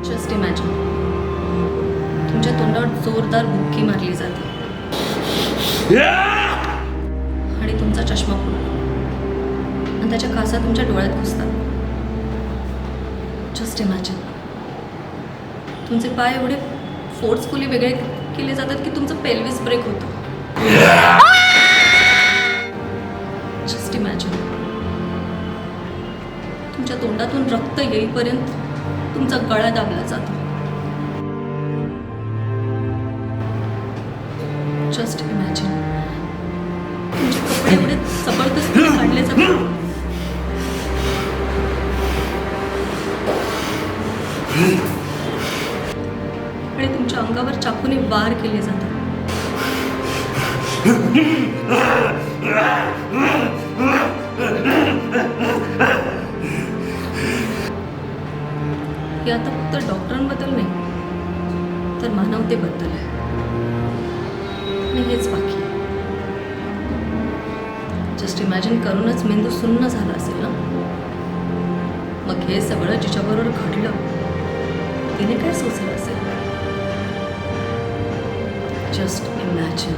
Just imagine तुमच्या तोंडावर जोरदार बुक्की मारली जाते आणि तुमचा चष्मा फुटतो आणि त्याच्या कासा तुमच्या डोळ्यात घुसतात. जस्ट इमॅजिन तुमचे पाय एवढे फोर्सफुली वेगळे केले जातात की तुमचं पेल्विस ब्रेक होतं. जस्ट इमॅजिन तुमच्या तोंडातून रक्त येईपर्यंत तुमचा गळा दाबला जातो. जस्ट इमॅजिन तुमचे कपडे एवढे जबरदस्तीने काढले जातात आणि तुमच्या अंगावर चाकूने वार केले जातात. हे आता फक्त डॉक्टरांबद्दल नाही तर मानवतेबद्दल आहे आणि हेच बाकी. जस्ट इमॅजिन करूनच मेंदू सुन्न झाला असेल ना. मग हे सगळं जिच्याबरोबर घडलं तिने काय सोचलं असेल. Just imagine.